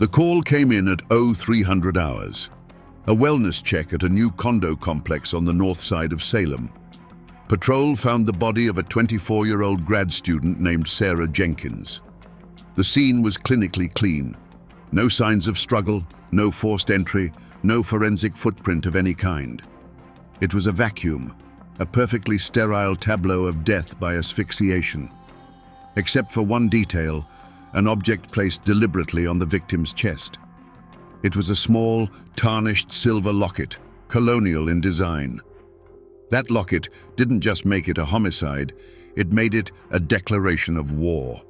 The call came in at 0300 hours. A wellness check at a new condo complex on the north side of Salem. Patrol found the body of a 24-year-old grad student named Sarah Jenkins. The scene was clinically clean. No signs of struggle, no forced entry, no forensic footprint of any kind. It was a vacuum, a perfectly sterile tableau of death by asphyxiation. Except for one detail, an object placed deliberately on the victim's chest. It was a small, tarnished silver locket, colonial in design. That locket didn't just make it a homicide, it made it a declaration of war.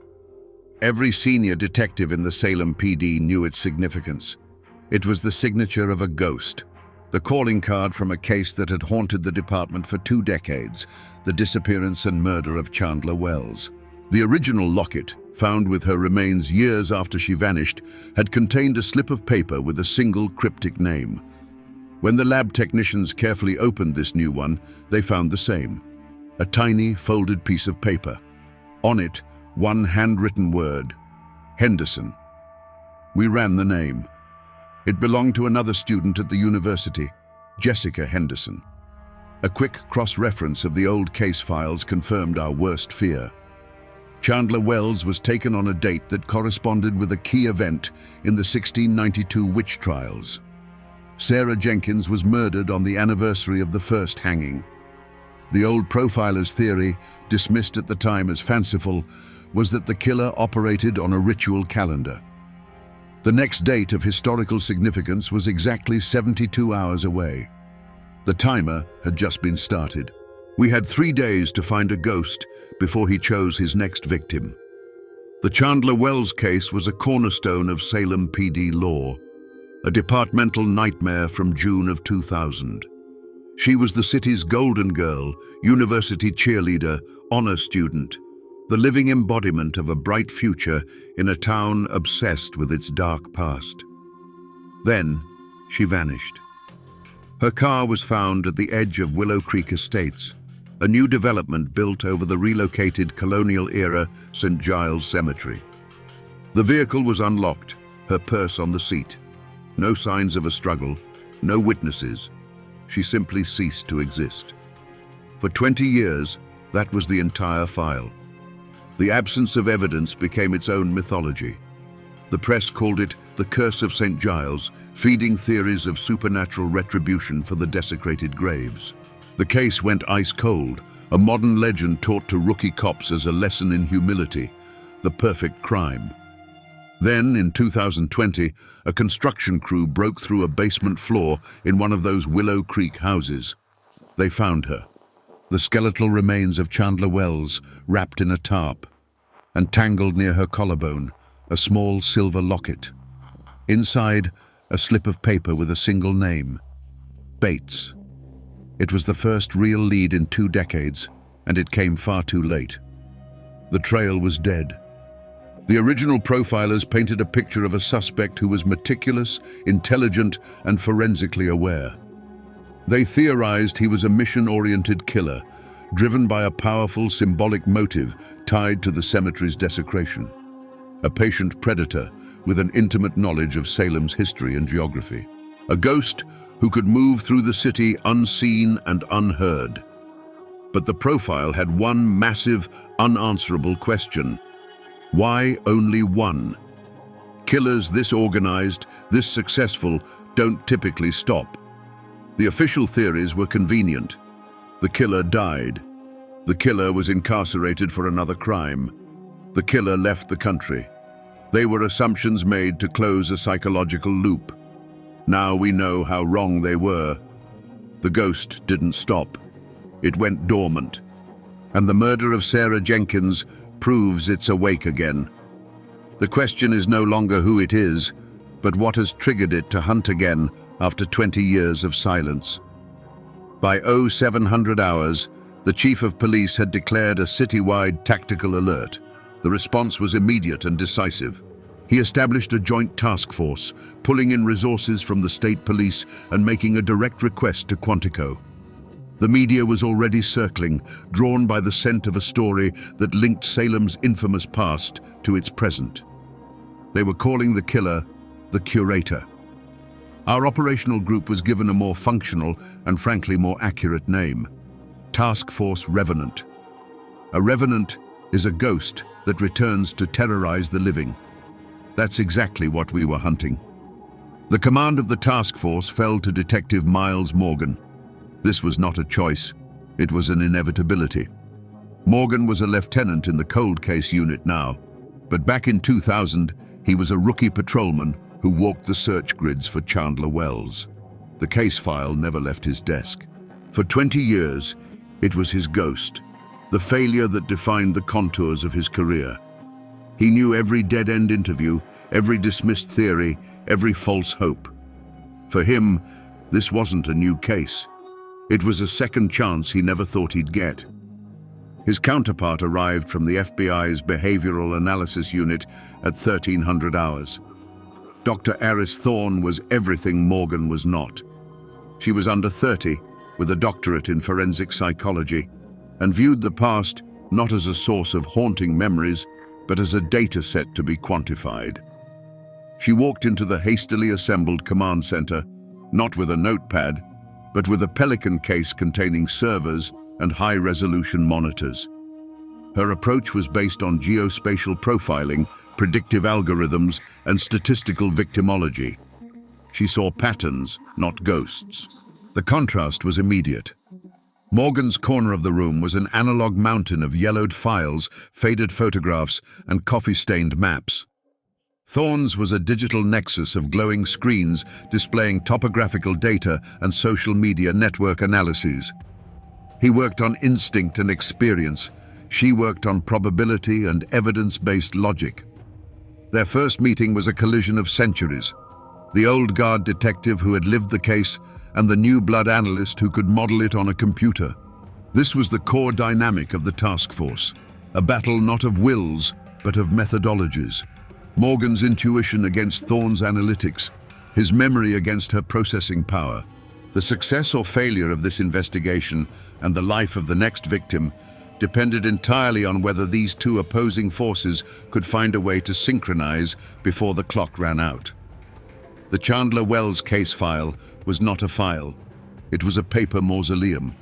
Every senior detective in the Salem PD knew its significance. It was the signature of a ghost, the calling card from a case that had haunted the department for 2 decades, the disappearance and murder of Chandler Wells. The original locket, found with her remains years after she vanished, had contained a slip of paper with a single cryptic name. When the lab technicians carefully opened this new one, they found the same. A tiny, folded piece of paper. On it, one handwritten word: Henderson. We ran the name. It belonged to another student at the university, Jessica Henderson. A quick cross-reference of the old case files confirmed our worst fear. Chandler Wells was taken on a date that corresponded with a key event in the 1692 witch trials. Sarah Jenkins was murdered on the anniversary of the first hanging. The old profiler's theory, dismissed at the time as fanciful, was that the killer operated on a ritual calendar. The next date of historical significance was exactly 72 hours away. The timer had just been started. We had 3 days to find a ghost before he chose his next victim. The Chandler Wells case was a cornerstone of Salem PD lore, a departmental nightmare from June of 2000. She was the city's golden girl, university cheerleader, honor student, the living embodiment of a bright future in a town obsessed with its dark past. Then, she vanished. Her car was found at the edge of Willow Creek Estates, a new development built over the relocated colonial-era St. Giles Cemetery. The vehicle was unlocked, her purse on the seat. No signs of a struggle, no witnesses. She simply ceased to exist. For 20 years, that was the entire file. The absence of evidence became its own mythology. The press called it the Curse of St. Giles, feeding theories of supernatural retribution for the desecrated graves. The case went ice cold, a modern legend taught to rookie cops as a lesson in humility, the perfect crime. Then, in 2020, a construction crew broke through a basement floor in one of those Willow Creek houses. They found her, the skeletal remains of Chandler Wells, wrapped in a tarp, and tangled near her collarbone, a small silver locket. Inside, a slip of paper with a single name: Bates. It was the first real lead in 2 decades, and it came far too late. The trail was dead. The original profilers painted a picture of a suspect who was meticulous, intelligent, and forensically aware. They theorized he was a mission-oriented killer, driven by a powerful symbolic motive tied to the cemetery's desecration. A patient predator with an intimate knowledge of Salem's history and geography. A ghost who could move through the city unseen and unheard. But the profile had one massive, unanswerable question. Why only one? Killers this organized, this successful, don't typically stop. The official theories were convenient. The killer died. The killer was incarcerated for another crime. The killer left the country. They were assumptions made to close a psychological loop. Now we know how wrong they were. The ghost didn't stop. It went dormant. And the murder of Sarah Jenkins proves it's awake again. The question is no longer who it is, but what has triggered it to hunt again after 20 years of silence. By 0700 hours, the chief of police had declared a citywide tactical alert. The response was immediate and decisive. He established a joint task force, pulling in resources from the state police and making a direct request to Quantico. The media was already circling, drawn by the scent of a story that linked Salem's infamous past to its present. They were calling the killer the curator. Our operational group was given a more functional and frankly more accurate name: Task Force Revenant. A revenant is a ghost that returns to terrorize the living. That's exactly what we were hunting. The command of the task force fell to Detective Miles Morgan. This was not a choice, it was an inevitability. Morgan was a lieutenant in the cold case unit now, but back in 2000, he was a rookie patrolman who walked the search grids for Chandler Wells. The case file never left his desk. For 20 years, it was his ghost, the failure that defined the contours of his career. He knew every dead-end interview, every dismissed theory, every false hope. For him, this wasn't a new case. It was a second chance he never thought he'd get. His counterpart arrived from the FBI's Behavioral Analysis Unit at 1300 hours. Dr. Eris Thorne was everything Morgan was not. She was under 30, with a doctorate in forensic psychology, and viewed the past not as a source of haunting memories, but as a data set to be quantified. She walked into the hastily assembled command center, not with a notepad, but with a Pelican case containing servers and high-resolution monitors. Her approach was based on geospatial profiling, predictive algorithms, and statistical victimology. She saw patterns, not ghosts. The contrast was immediate. Morgan's corner of the room was an analog mountain of yellowed files, faded photographs, and coffee-stained maps. Thorne's was a digital nexus of glowing screens displaying topographical data and social media network analyses. He worked on instinct and experience. She worked on probability and evidence-based logic. Their first meeting was a collision of centuries. The old guard detective who had lived the case and the new blood analyst who could model it on a computer. This was the core dynamic of the task force, a battle not of wills, but of methodologies. Morgan's intuition against Thorne's analytics, his memory against her processing power. The success or failure of this investigation and the life of the next victim depended entirely on whether these two opposing forces could find a way to synchronize before the clock ran out. The Chandler Wells case file was not a file. It was a paper mausoleum.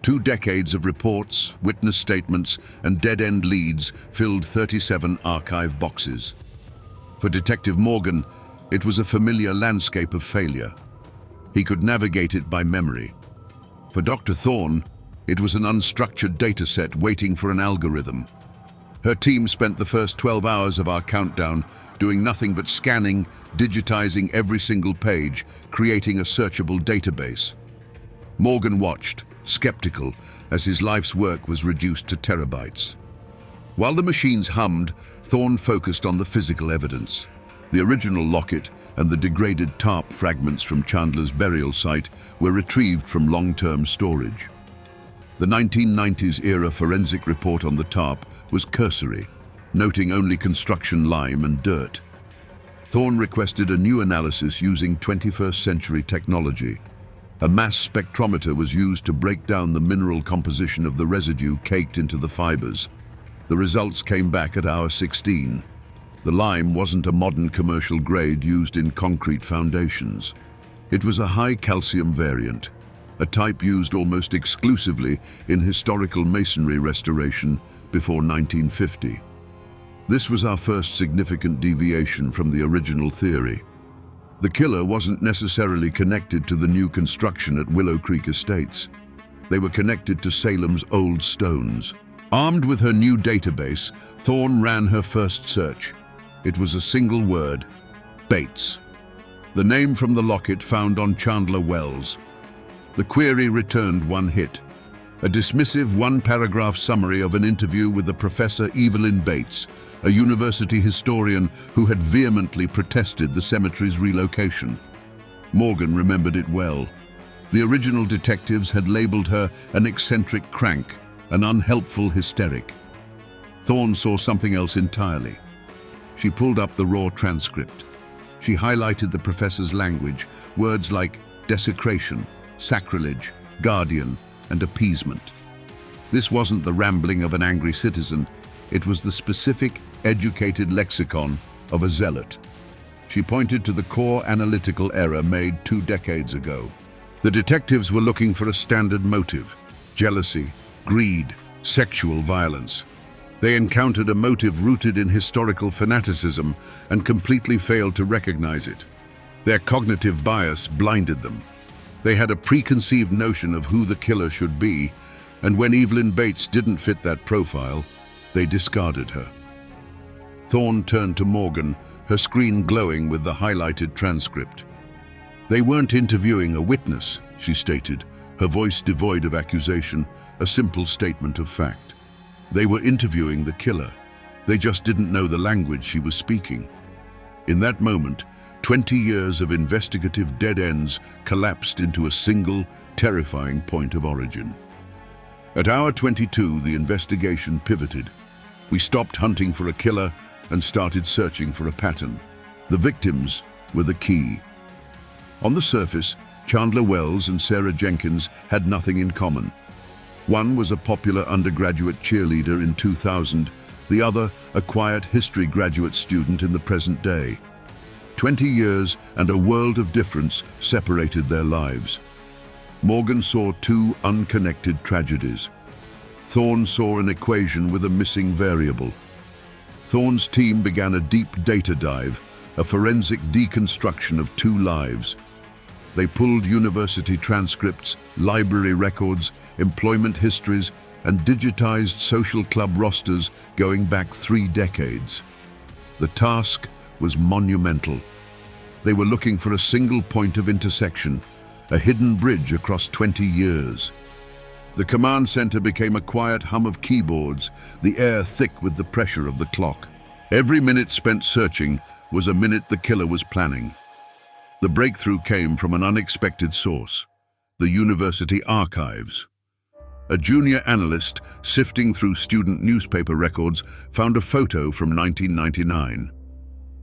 2 decades of reports, witness statements, and dead-end leads filled 37 archive boxes. For Detective Morgan, it was a familiar landscape of failure. He could navigate it by memory. For Dr. Thorne, it was an unstructured data set waiting for an algorithm. Her team spent the first 12 hours of our countdown doing nothing but scanning, digitizing every single page, creating a searchable database. Morgan watched, skeptical, as his life's work was reduced to terabytes. While the machines hummed, Thorne focused on the physical evidence. The original Locket and the degraded tarp fragments from Chandler's burial site were retrieved from long-term storage. The 1990s-era forensic report on the tarp was cursory, noting only construction lime and dirt. Thorne requested a new analysis using 21st-century technology. A mass spectrometer was used to break down the mineral composition of the residue caked into the fibers. The results came back at hour 16. The lime wasn't a modern commercial grade used in concrete foundations. It was a high-calcium variant, a type used almost exclusively in historical masonry restoration before 1950. This was our first significant deviation from the original theory. The killer wasn't necessarily connected to the new construction at Willow Creek Estates. They were connected to Salem's old stones. Armed with her new database, Thorne ran her first search. It was a single word: Bates. The name from the Locket found on Chandler Wells. The query returned one hit: a dismissive one-paragraph summary of an interview with the Professor Evelyn Bates, a university historian who had vehemently protested the cemetery's relocation. Morgan remembered it well. The original detectives had labeled her an eccentric crank, an unhelpful hysteric. Thorne saw something else entirely. She pulled up the raw transcript. She highlighted the professor's language, words like desecration, sacrilege, guardian, and appeasement. This wasn't the rambling of an angry citizen. It was the specific, educated lexicon of a zealot. She pointed to the core analytical error made 2 decades ago. The detectives were looking for a standard motive: jealousy, greed, sexual violence. They encountered a motive rooted in historical fanaticism and completely failed to recognize it. Their cognitive bias blinded them. They had a preconceived notion of who the killer should be, and when Evelyn Bates didn't fit that profile, they discarded her. Thorne turned to Morgan, her screen glowing with the highlighted transcript. "They weren't interviewing a witness," she stated, her voice devoid of accusation, a simple statement of fact. "They were interviewing the killer. They just didn't know the language she was speaking." In that moment, 20 years of investigative dead ends collapsed into a single, terrifying point of origin. At hour 22, the investigation pivoted. We stopped hunting for a killer and started searching for a pattern. The victims were the key. On the surface, Chandler Wells and Sarah Jenkins had nothing in common. One was a popular undergraduate cheerleader in 2000, the other a quiet history graduate student in the present day. 20 years and a world of difference separated their lives. Morgan saw 2 unconnected tragedies. Thorne saw an equation with a missing variable. Thorne's team began a deep data dive, a forensic deconstruction of 2 lives. They pulled university transcripts, library records, employment histories, and digitized social club rosters going back 3 decades. The task was monumental. They were looking for a single point of intersection, a hidden bridge across 20 years. The command center became a quiet hum of keyboards, the air thick with the pressure of the clock. Every minute spent searching was a minute the killer was planning. The breakthrough came from an unexpected source: the university archives. A junior analyst sifting through student newspaper records found a photo from 1999.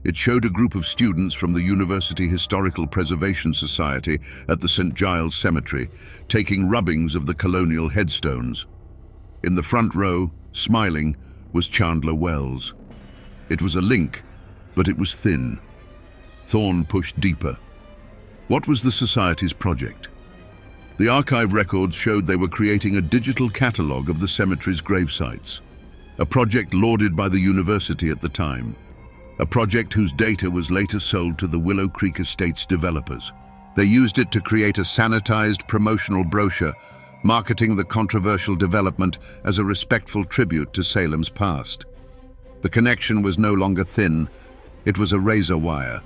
It showed a group of students from the University Historical Preservation Society at the St. Giles Cemetery, taking rubbings of the colonial headstones. In the front row, smiling, was Chandler Wells. It was a link, but it was thin. Thorne pushed deeper. What was the Society's project? The archive records showed they were creating a digital catalogue of the cemetery's gravesites, a project lauded by the university at the time. A project whose data was later sold to the Willow Creek Estates developers. They used it to create a sanitized promotional brochure, marketing the controversial development as a respectful tribute to Salem's past. The connection was no longer thin, it was a razor wire.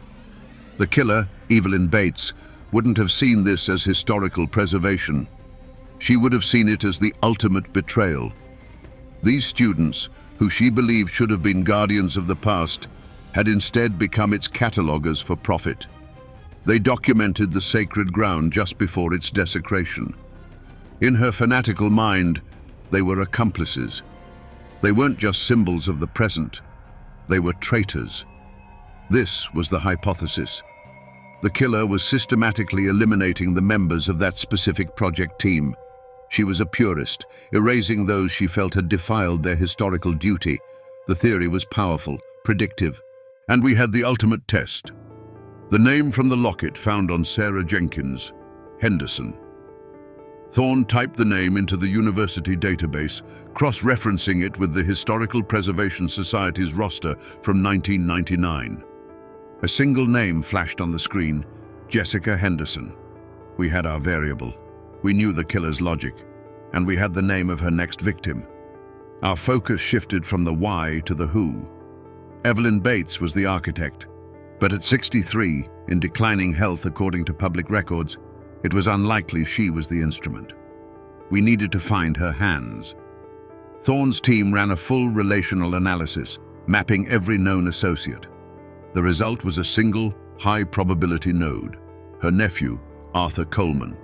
The killer, Evelyn Bates, wouldn't have seen this as historical preservation. She would have seen it as the ultimate betrayal. These students, who she believed should have been guardians of the past, had instead become its cataloguers for profit. They documented the sacred ground just before its desecration. In her fanatical mind, they were accomplices. They weren't just symbols of the present, they were traitors. This was the hypothesis. The killer was systematically eliminating the members of that specific project team. She was a purist, erasing those she felt had defiled their historical duty. The theory was powerful, predictive, and we had the ultimate test. The name from the locket found on Sarah Jenkins, Henderson. Thorne typed the name into the university database, cross-referencing it with the Historical Preservation Society's roster from 1999. A single name flashed on the screen: Jessica Henderson. We had our variable. We knew the killer's logic, and we had the name of her next victim. Our focus shifted from the why to the who. Evelyn Bates was the architect, but at 63, in declining health according to public records, it was unlikely she was the instrument. We needed to find her hands. Thorne's team ran a full relational analysis, mapping every known associate. The result was a single, high-probability node: her nephew, Arthur Coleman.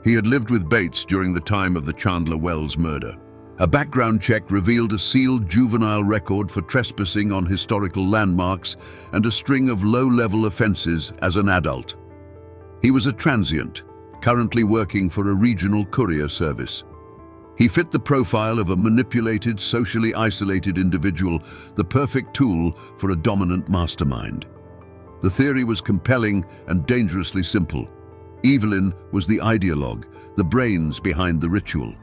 He had lived with Bates during the time of the Chandler Wells murder. A background check revealed a sealed juvenile record for trespassing on historical landmarks and a string of low-level offenses as an adult. He was a transient, currently working for a regional courier service. He fit the profile of a manipulated, socially isolated individual, the perfect tool for a dominant mastermind. The theory was compelling and dangerously simple. Evelyn was the ideologue, the brains behind the ritual.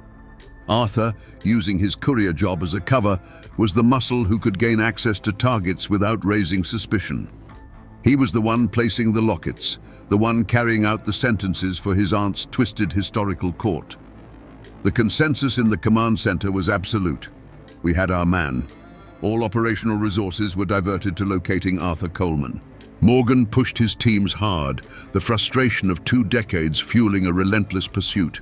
Arthur, using his courier job as a cover, was the muscle who could gain access to targets without raising suspicion. He was the one placing the lockets, the one carrying out the sentences for his aunt's twisted historical court. The consensus in the command center was absolute. We had our man. All operational resources were diverted to locating Arthur Coleman. Morgan pushed his teams hard, the frustration of 2 decades fueling a relentless pursuit.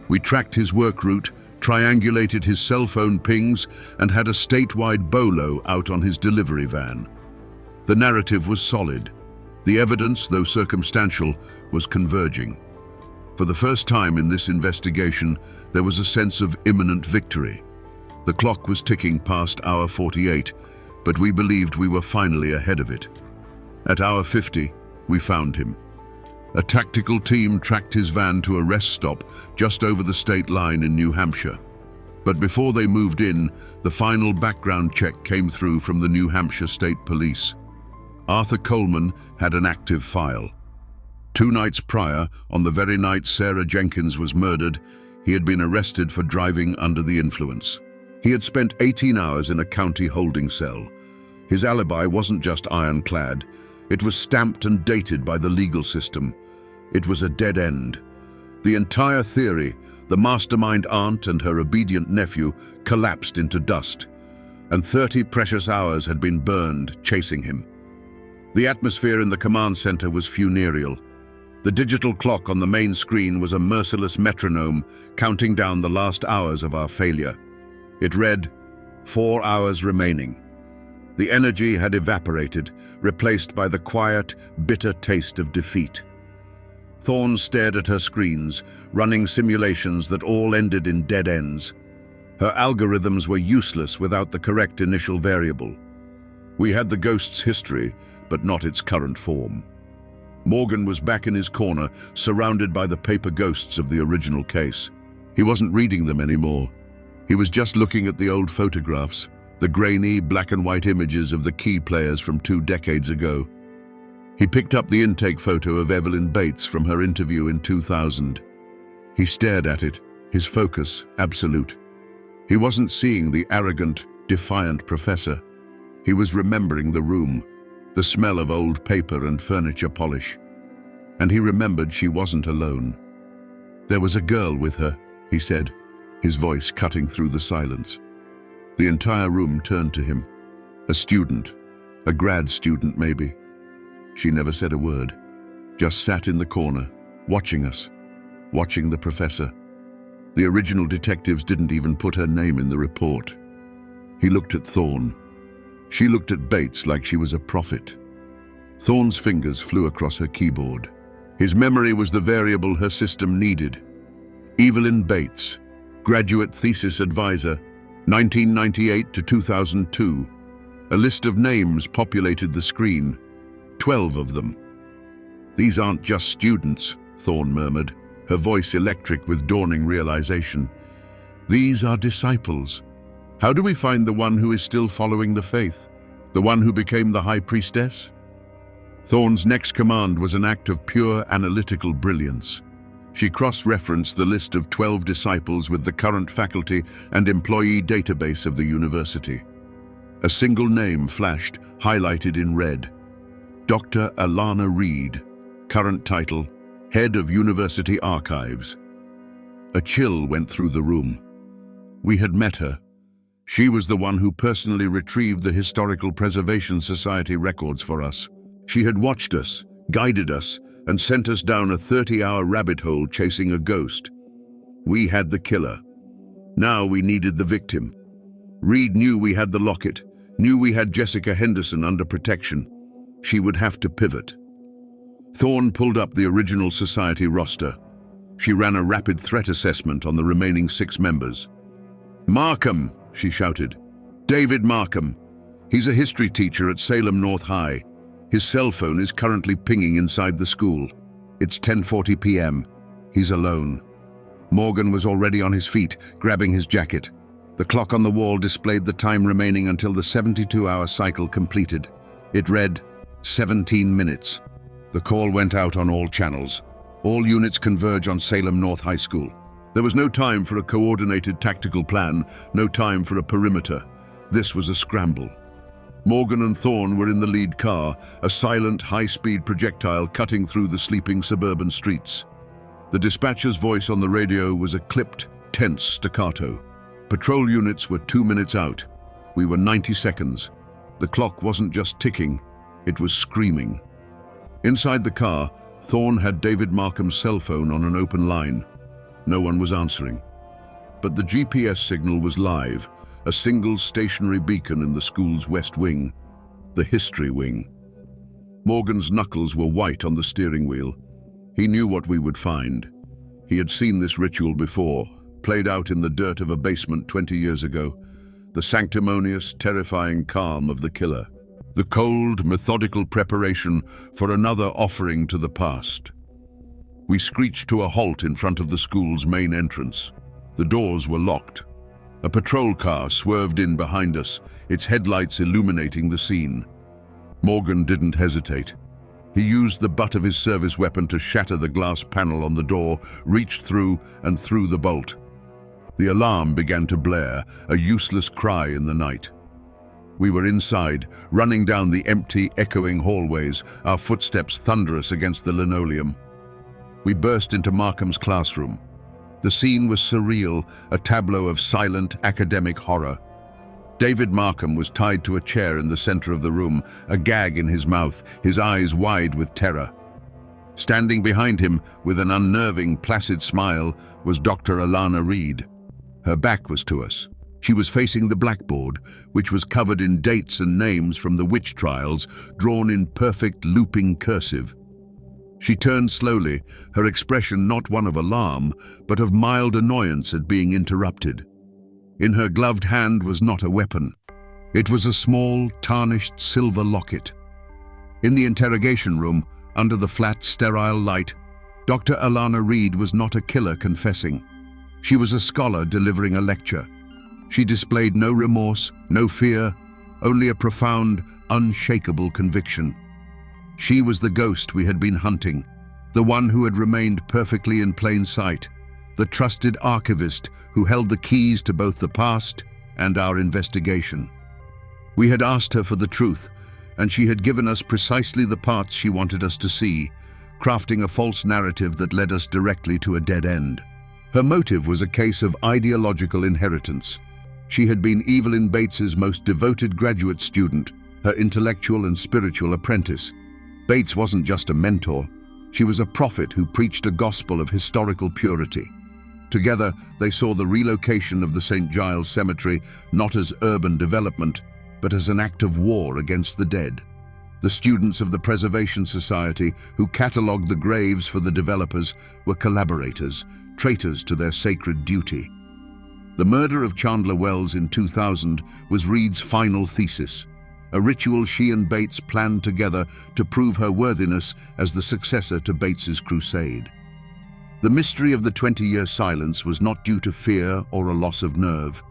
We tracked his work route, triangulated his cell phone pings, and had a statewide bolo out on his delivery van. The narrative was solid. The evidence, though circumstantial, was converging. For the first time in this investigation, there was a sense of imminent victory. The clock was ticking past hour 48, but we believed we were finally ahead of it. At hour 50, we found him. A tactical team tracked his van to a rest stop just over the state line in New Hampshire. But before they moved in, the final background check came through from the New Hampshire State Police. Arthur Coleman had an active file. 2 nights prior, on the very night Sarah Jenkins was murdered, he had been arrested for driving under the influence. He had spent 18 hours in a county holding cell. His alibi wasn't just ironclad. It was stamped and dated by the legal system. It was a dead end. The entire theory, the mastermind aunt and her obedient nephew, collapsed into dust, and 30 precious hours had been burned chasing him. The atmosphere in the command center was funereal. The digital clock on the main screen was a merciless metronome counting down the last hours of our failure. It read, 4 hours remaining. The energy had evaporated, replaced by the quiet, bitter taste of defeat. Thorne stared at her screens, running simulations that all ended in dead ends. Her algorithms were useless without the correct initial variable. We had the ghost's history, but not its current form. Morgan was back in his corner, surrounded by the paper ghosts of the original case. He wasn't reading them anymore. He was just looking at the old photographs, the grainy, black-and-white images of the key players from 2 decades ago. He picked up the intake photo of Evelyn Bates from her interview in 2000. He stared at it, his focus absolute. He wasn't seeing the arrogant, defiant professor. He was remembering the room, the smell of old paper and furniture polish. And he remembered she wasn't alone. There was a girl with her, he said, his voice cutting through the silence. The entire room turned to him. A student, a grad student maybe. She never said a word, just sat in the corner, watching us, watching the professor. The original detectives didn't even put her name in the report. He looked at Thorne. She looked at Bates like she was a prophet. Thorne's fingers flew across her keyboard. His memory was the variable her system needed. Evelyn Bates, graduate thesis advisor, 1998 to 2002. A list of names populated the screen, 12 of them. These aren't just students, Thorne murmured, her voice electric with dawning realization. These are disciples. How do we find the one who is still following the faith? The one who became the high priestess? Thorne's next command was an act of pure analytical brilliance. She cross-referenced the list of 12 disciples with the current faculty and employee database of the university. A single name flashed, highlighted in red. Dr. Alana Reed, current title, Head of University Archives. A chill went through the room. We had met her. She was the one who personally retrieved the Historical Preservation Society records for us. She had watched us, guided us, and sent us down a 30-hour rabbit hole chasing a ghost. We had the killer. Now we needed the victim. Reed knew we had the locket, knew we had Jessica Henderson under protection. She would have to pivot. Thorne pulled up the original society roster. She ran a rapid threat assessment on the remaining 6 members. "Markham," she shouted. "David Markham. He's a history teacher at Salem North High. His cell phone is currently pinging inside the school. It's 10:40 p.m. He's alone." Morgan was already on his feet, grabbing his jacket. The clock on the wall displayed the time remaining until the 72-hour cycle completed. It read, 17 minutes. The call went out on all channels. All units converge on Salem North High School. There was no time for a coordinated tactical plan, no time for a perimeter. This was a scramble. Morgan and Thorne were in the lead car, a silent, high-speed projectile cutting through the sleeping suburban streets. The dispatcher's voice on the radio was a clipped, tense staccato. Patrol units were 2 minutes out. We were 90 seconds. The clock wasn't just ticking, it was screaming. Inside the car, Thorne had David Markham's cell phone on an open line. No one was answering. But the GPS signal was live, a single stationary beacon in the school's west wing, the history wing. Morgan's knuckles were white on the steering wheel. He knew what we would find. He had seen this ritual before, played out in the dirt of a basement 20 years ago, the sanctimonious, terrifying calm of the killer. The cold, methodical preparation for another offering to the past. We screeched to a halt in front of the school's main entrance. The doors were locked. A patrol car swerved in behind us, its headlights illuminating the scene. Morgan didn't hesitate. He used the butt of his service weapon to shatter the glass panel on the door, reached through and threw the bolt. The alarm began to blare, a useless cry in the night. We were inside, running down the empty, echoing hallways, our footsteps thunderous against the linoleum. We burst into Markham's classroom. The scene was surreal, a tableau of silent, academic horror. David Markham was tied to a chair in the center of the room, a gag in his mouth, his eyes wide with terror. Standing behind him, with an unnerving, placid smile, was Dr. Alana Reed. Her back was to us. She was facing the blackboard, which was covered in dates and names from the witch trials, drawn in perfect looping cursive. She turned slowly, her expression not one of alarm, but of mild annoyance at being interrupted. In her gloved hand was not a weapon. It was a small, tarnished silver locket. In the interrogation room, under the flat, sterile light, Dr. Alana Reed was not a killer confessing. She was a scholar delivering a lecture. She displayed no remorse, no fear, only a profound, unshakable conviction. She was the ghost we had been hunting, the one who had remained perfectly in plain sight, the trusted archivist who held the keys to both the past and our investigation. We had asked her for the truth, and she had given us precisely the parts she wanted us to see, crafting a false narrative that led us directly to a dead end. Her motive was a case of ideological inheritance. She had been Evelyn Bates's most devoted graduate student, her intellectual and spiritual apprentice. Bates wasn't just a mentor. She was a prophet who preached a gospel of historical purity. Together, they saw the relocation of the St. Giles Cemetery not as urban development, but as an act of war against the dead. The students of the Preservation Society, who catalogued the graves for the developers, were collaborators, traitors to their sacred duty. The murder of Chandler Wells in 2000 was Reed's final thesis, a ritual she and Bates planned together to prove her worthiness as the successor to Bates's crusade. The mystery of the 20-year silence was not due to fear or a loss of nerve.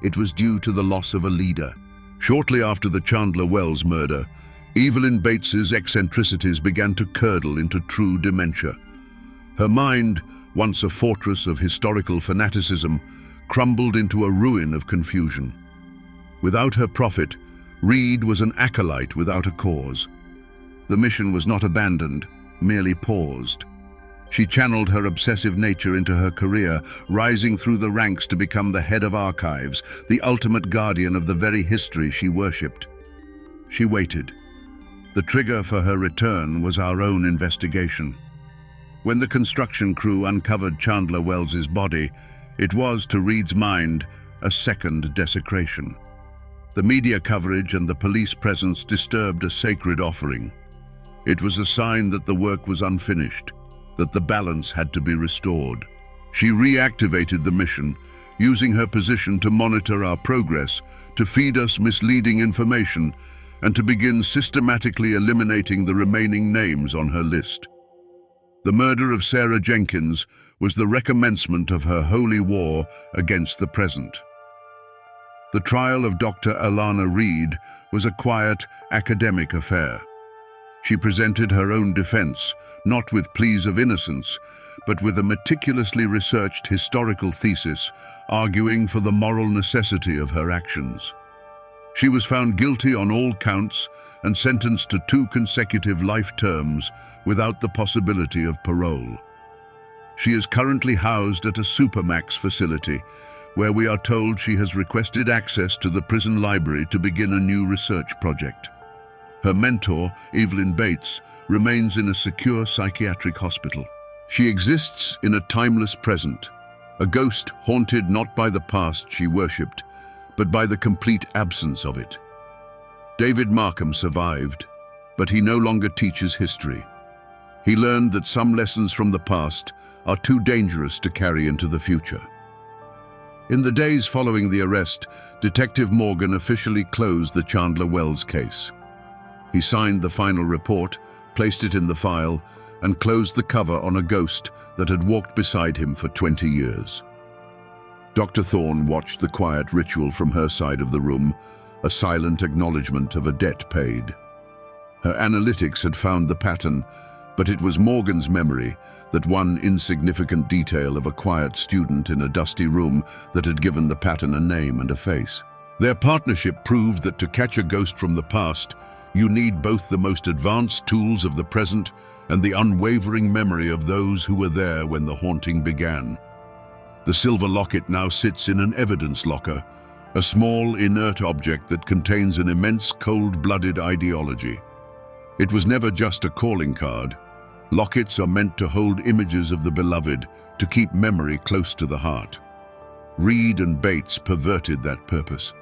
It was due to the loss of a leader. Shortly after the Chandler Wells murder, Evelyn Bates's eccentricities began to curdle into true dementia. Her mind, once a fortress of historical fanaticism, crumbled into a ruin of confusion. Without her prophet, Reed was an acolyte without a cause. The mission was not abandoned, merely paused. She channeled her obsessive nature into her career, rising through the ranks to become the head of archives, the ultimate guardian of the very history she worshipped. She waited. The trigger for her return was our own investigation. When the construction crew uncovered Chandler Wells's body, it was, to Reed's mind, a second desecration. The media coverage and the police presence disturbed a sacred offering. It was a sign that the work was unfinished, that the balance had to be restored. She reactivated the mission, using her position to monitor our progress, to feed us misleading information, and to begin systematically eliminating the remaining names on her list. The murder of Sarah Jenkins was the recommencement of her holy war against the present. The trial of Dr. Alana Reed was a quiet, academic affair. She presented her own defense, not with pleas of innocence, but with a meticulously researched historical thesis, arguing for the moral necessity of her actions. She was found guilty on all counts and sentenced to 2 consecutive life terms without the possibility of parole. She is currently housed at a supermax facility, where we are told she has requested access to the prison library to begin a new research project. Her mentor, Evelyn Bates, remains in a secure psychiatric hospital. She exists in a timeless present, a ghost haunted not by the past she worshipped, but by the complete absence of it. David Markham survived, but he no longer teaches history. He learned that some lessons from the past are too dangerous to carry into the future. In the days following the arrest, Detective Morgan officially closed the Chandler Wells case. He signed the final report, placed it in the file, and closed the cover on a ghost that had walked beside him for 20 years. Dr. Thorne watched the quiet ritual from her side of the room, a silent acknowledgement of a debt paid. Her analytics had found the pattern, but it was Morgan's memory, that one insignificant detail of a quiet student in a dusty room, that had given the pattern a name and a face. Their partnership proved that to catch a ghost from the past, you need both the most advanced tools of the present and the unwavering memory of those who were there when the haunting began. The silver locket now sits in an evidence locker, a small, inert object that contains an immense, cold-blooded ideology. It was never just a calling card. Lockets are meant to hold images of the beloved, to keep memory close to the heart. Reed and Bates perverted that purpose.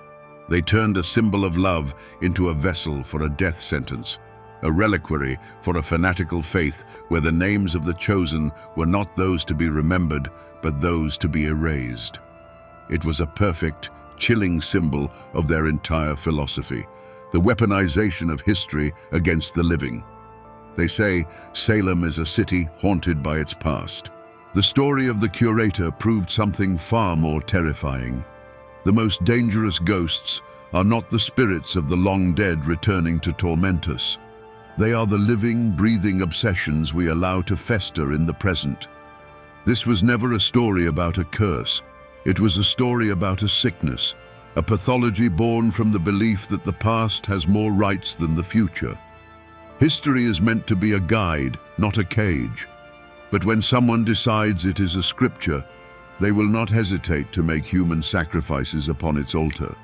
They turned a symbol of love into a vessel for a death sentence, a reliquary for a fanatical faith where the names of the chosen were not those to be remembered, but those to be erased. It was a perfect, chilling symbol of their entire philosophy, the weaponization of history against the living. They say Salem is a city haunted by its past. The story of the curator proved something far more terrifying. The most dangerous ghosts are not the spirits of the long dead returning to torment us. They are the living, breathing obsessions we allow to fester in the present. This was never a story about a curse. It was a story about a sickness, a pathology born from the belief that the past has more rights than the future. History is meant to be a guide, not a cage. But when someone decides it is a scripture, they will not hesitate to make human sacrifices upon its altar.